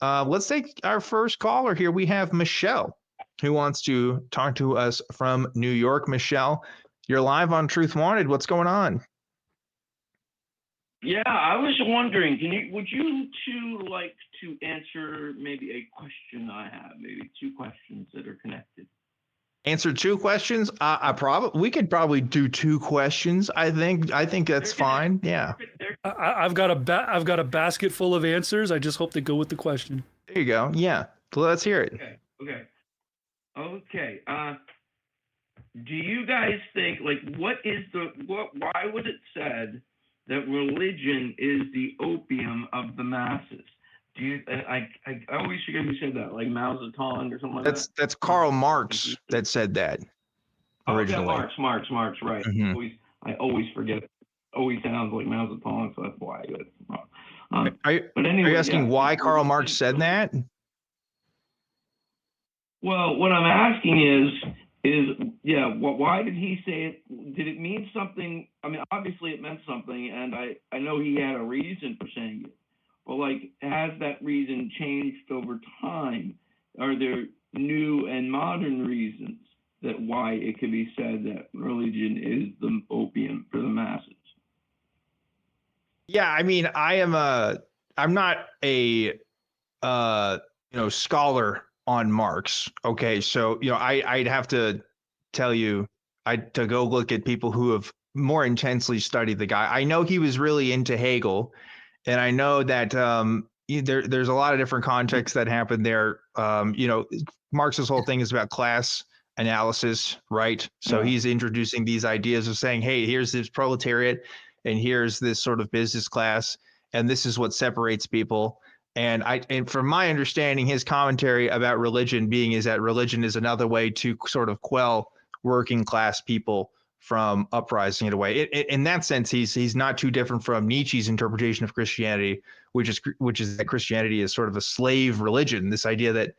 Let's take our first caller here. We have Michelle, who wants to talk to us from New York. Michelle, you're live on Truth Wanted. What's going on? Yeah, I was wondering, would you two like to answer maybe a question I have, maybe two questions that are connected? Answer two questions. We could probably do two questions. I think that's fine. Yeah. I've got a basket full of answers. I just hope they go with the question. There you go. Yeah. Let's hear it. Okay. Do you guys think, like, why was it said that religion is the opium of the masses? I always forget who said that, like Mao Zedong or something like that? That's Carl Marx that said that originally. Oh, yeah, Marx, right. Mm-hmm. I always forget it. Always sounds like Mao Zedong, so that's why I get it wrong. Are you asking why Karl Marx said that? Well, what I'm asking why did he say it? Did it mean something? I mean, obviously it meant something, and I know he had a reason for saying it. But, like, has that reason changed over time? Are there new and modern reasons that why it could be said that religion is the opium for the masses? Yeah, I mean, I'm not a scholar on Marx. Okay, so I'd have to tell you to go look at people who have more intensely studied the guy. I know he was really into Hegel, and I know that there's a lot of different contexts that happen there. Marx's whole thing is about class analysis, right? So he's introducing these ideas of saying, hey, here's this proletariat, and here's this sort of business class, and this is what separates people. And from my understanding, his commentary about religion is that religion is another way to sort of quell working class people from uprising in a way. In that sense, he's not too different from Nietzsche's interpretation of Christianity, which is that Christianity is sort of a slave religion. This idea that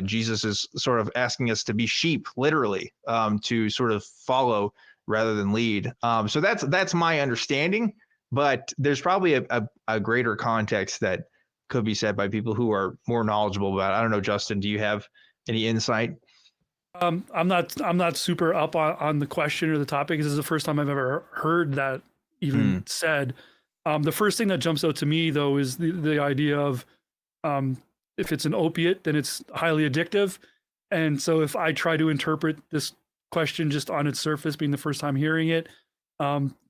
Jesus is sort of asking us to be sheep, literally, to sort of follow rather than lead. So that's my understanding. But there's probably a greater context that could be said by people who are more knowledgeable about it. I don't know, Justin, do you have any insight? I'm not super up on the question or the topic. This is the first time I've ever heard that even said. The first thing that jumps out to me, though, is the idea of if it's an opiate, then it's highly addictive. And so if I try to interpret this question just on its surface, being the first time hearing it,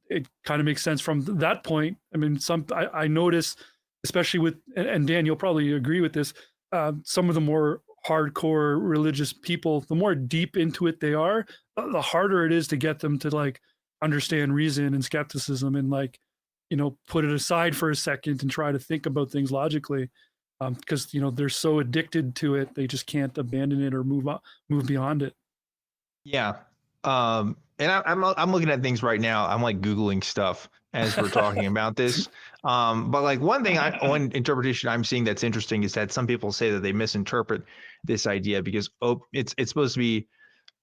it kind of makes sense from that point. I mean, I notice, especially with, and Dan, you'll probably agree with this, some of the more hardcore religious people, the more deep into it they are, the harder it is to get them to like understand reason and skepticism and like, put it aside for a second and try to think about things logically. Because they're so addicted to it, they just can't abandon it or move beyond it. Yeah, and I'm looking at things right now. I'm like Googling stuff as we're talking about this. But like one interpretation I'm seeing that's interesting is that some people say that they misinterpret this idea because it's supposed to be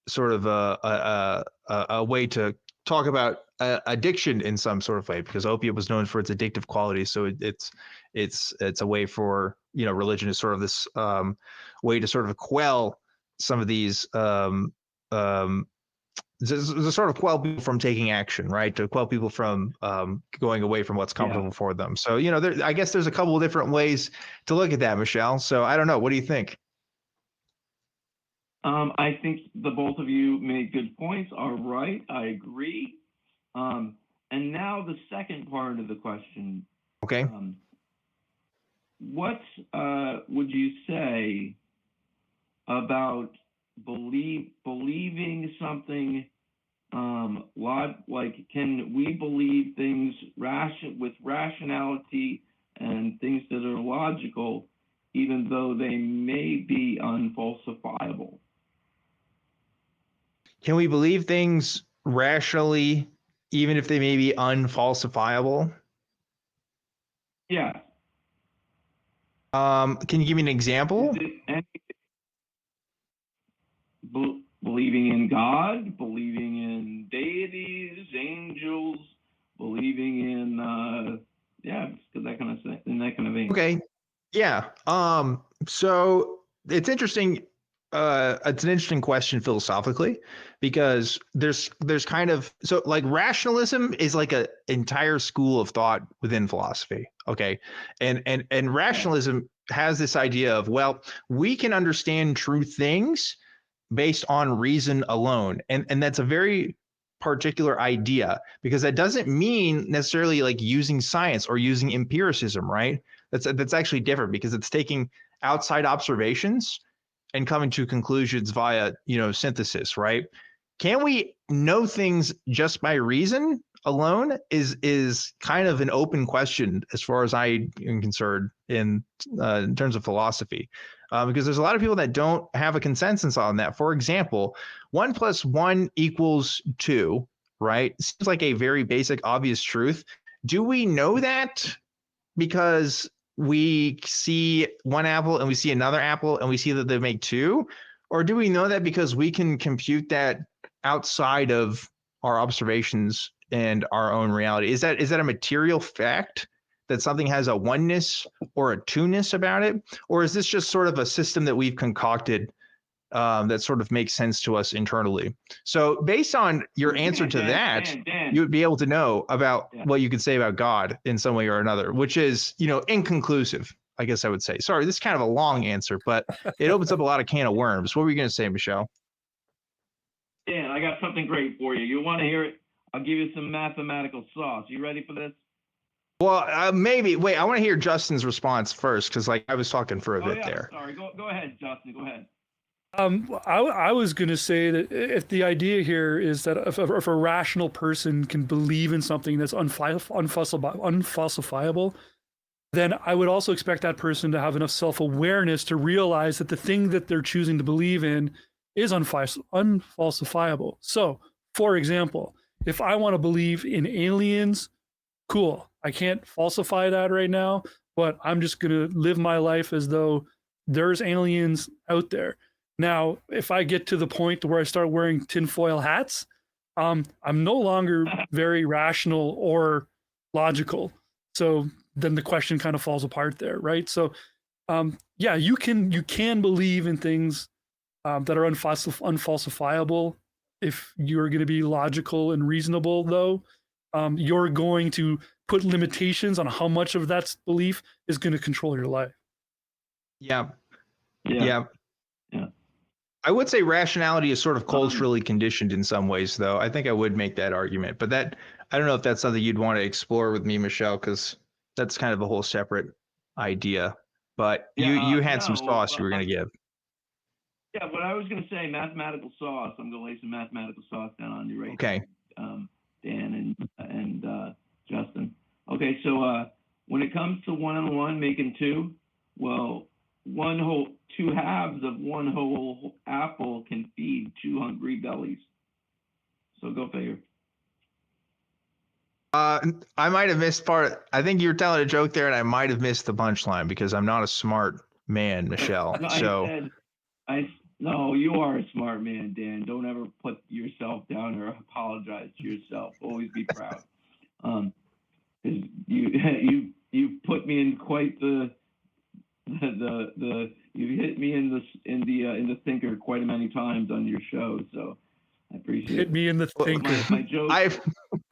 sort of a way to talk about addiction in some sort of way, because opium was known for its addictive qualities. So it's a way for religion is sort of this way to sort of quell some of these the sort of quell people from taking action, right? To quell people from going away from what's comfortable for them. So, I guess there's a couple of different ways to look at that, Michelle. So I don't know. What do you think? I think the both of you made good points. All right. I agree. And now the second part of the question. Okay. What would you say about believing something like, can we believe things with rationality and things that are logical, even though they may be unfalsifiable? Can we believe things rationally, even if they may be unfalsifiable? Yeah. Can you give me an example? Believing in God, believing in deities, angels, believing in that kind of thing, in that kind of vein. Okay. Yeah. So it's interesting. It's an interesting question philosophically, because there's kind of, so like rationalism is like a entire school of thought within philosophy. Okay. And rationalism has this idea of, well, we can understand true things based on reason alone. And that's a very particular idea, because that doesn't mean necessarily like using science or using empiricism, right? That's actually different, because it's taking outside observations and coming to conclusions via, synthesis, right? Can we know things just by reason alone is kind of an open question as far as I am concerned in terms of philosophy, because there's a lot of people that don't have a consensus on that. For example, 1 + 1 = 2, right? Seems like a very basic, obvious truth. Do we know that because we see one apple and we see another apple and we see that they make two? Or do we know that because we can compute that outside of our observations and our own reality? Is that a material fact that something has a oneness or a two-ness about it? Or is this just sort of a system that we've concocted that sort of makes sense to us internally? So based on your answer to that, Dan. you would be able to know about what you could say about God in some way or another, which is, inconclusive, I guess I would say. Sorry, this is kind of a long answer, but it opens up a lot of can of worms. What were you going to say, Michelle? Dan, I got something great for you. You want to hear it? I'll give you some mathematical sauce. You ready for this? Well, maybe. Wait, I want to hear Justin's response first, because like I was talking for a bit there. Sorry. Go ahead, Justin. Go ahead. I was going to say that if the idea here is that if a rational person can believe in something that's unfalsifiable, then I would also expect that person to have enough self-awareness to realize that the thing that they're choosing to believe in is unfalsifiable. So, for example, if I want to believe in aliens, cool. I can't falsify that right now, but I'm just going to live my life as though there's aliens out there. Now, if I get to the point where I start wearing tinfoil hats, I'm no longer very rational or logical. So then the question kind of falls apart there, right? So, yeah, you can believe in things that are unfalsifiable if you're going to be logical and reasonable. Though you're going to put limitations on how much of that belief is going to control your life. Yeah. I would say rationality is sort of culturally conditioned in some ways, though. I think I would make that argument, but I don't know if that's something you'd want to explore with me, Michelle, because that's kind of a whole separate idea. But you had some sauce you were going to give. Yeah, what I was going to say, mathematical sauce. I'm going to lay some mathematical sauce down on you right Okay. now, Dan and Justin. Okay, so when it comes to 1 and 1 making 2, well, 2 halves of 1 whole apple can feed 2 hungry bellies. So go figure. I might have missed part. I think you were telling a joke there, and I might have missed the punchline because I'm not a smart man, Michelle. No, you are a smart man, Dan. Don't ever put yourself down or apologize to yourself. Always be proud. You put me in quite the you hit me in the thinker quite many times on your show, so I appreciate hit me in the thinker. My joke. I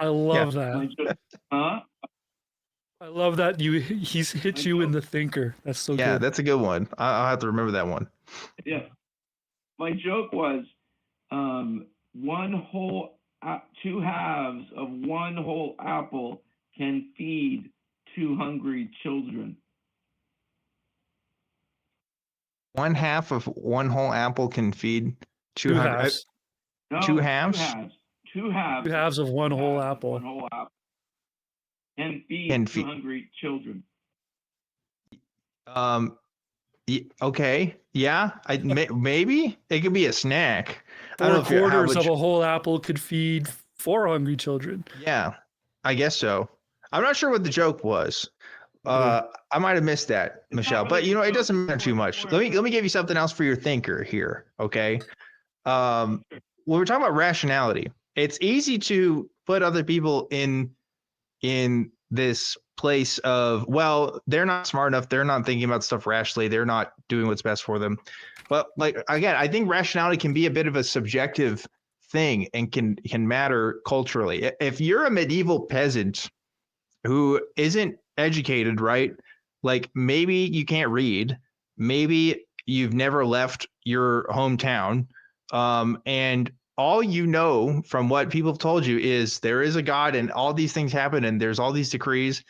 love that. Huh? I love that he's hit you in the thinker. That's so good. Yeah, that's a good one. I'll have to remember that one. Yeah. My joke was 2 halves of 1 whole apple can feed 2 hungry children. 1/2 of 1 whole apple can feed 2 halves. No, 2 halves? 2 halves. 2 halves of 1 whole apple. 1 whole apple can feed 2 hungry children. Okay. Yeah. Maybe it could be a snack. 4/4 of a whole apple could feed 4 hungry children. Yeah, I guess so. I'm not sure what the joke was. I might have missed that, Michelle, but it doesn't matter too much. Let me give you something else for your thinker here. Okay. When we're talking about rationality, it's easy to put other people in this place of, well, they're not smart enough, they're not thinking about stuff rationally, they're not doing what's best for them. But like, again, I think rationality can be a bit of a subjective thing and can matter culturally. If you're a medieval peasant who isn't educated, right? Like maybe you can't read, maybe you've never left your hometown, and all you know from what people have told you is there is a God and all these things happen and there's all these decrees,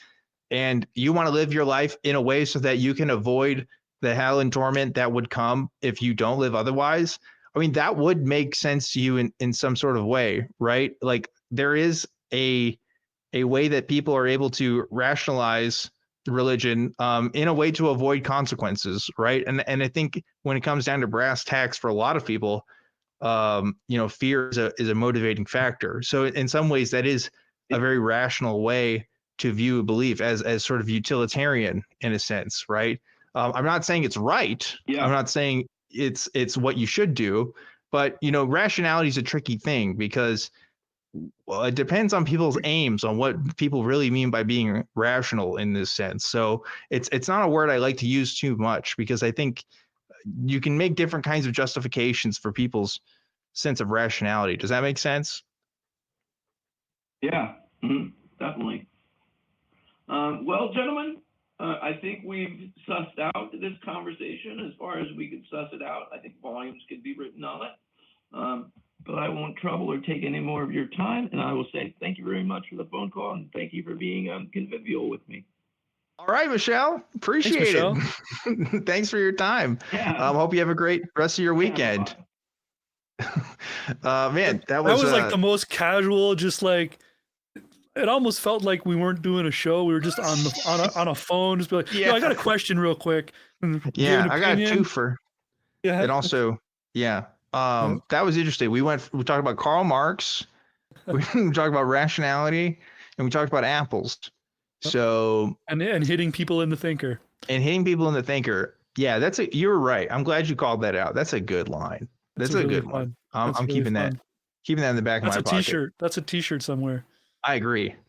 and you want to live your life in a way so that you can avoid the hell and torment that would come if you don't live otherwise. I mean, that would make sense to you in some sort of way, right? Like there is a way that people are able to rationalize religion in a way to avoid consequences, right? And I think when it comes down to brass tacks for a lot of people, fear is a motivating factor. So in some ways, that is a very rational way to view a belief as sort of utilitarian in a sense, right? I'm not saying it's right. Yeah. I'm not saying it's what you should do, but rationality is a tricky thing because, well, it depends on people's aims on what people really mean by being rational in this sense. So it's not a word I like to use too much because I think you can make different kinds of justifications for people's sense of rationality. Does that make sense? Yeah, definitely. Well, gentlemen, I think we've sussed out this conversation as far as we could suss it out. I think volumes could be written on it. But I won't trouble or take any more of your time. And I will say thank you very much for the phone call and thank you for being convivial with me. All right, Michelle. Appreciate it. Thanks for your time. Yeah. Hope you have a great rest of your weekend. Man, that was like the most casual, just like it almost felt like we weren't doing a show. We were just on a phone, just be like, yeah, I got a question real quick. Yeah, I got a twofer. Yeah. And also, yeah. That was interesting. We talked about Karl Marx, we talked about rationality, and we talked about apples. So and hitting people in the thinker. Yeah, you were right. I'm glad you called that out. That's a good line. That's a good one. I'm keeping that in the back of my pocket. That's a t-shirt somewhere. I agree.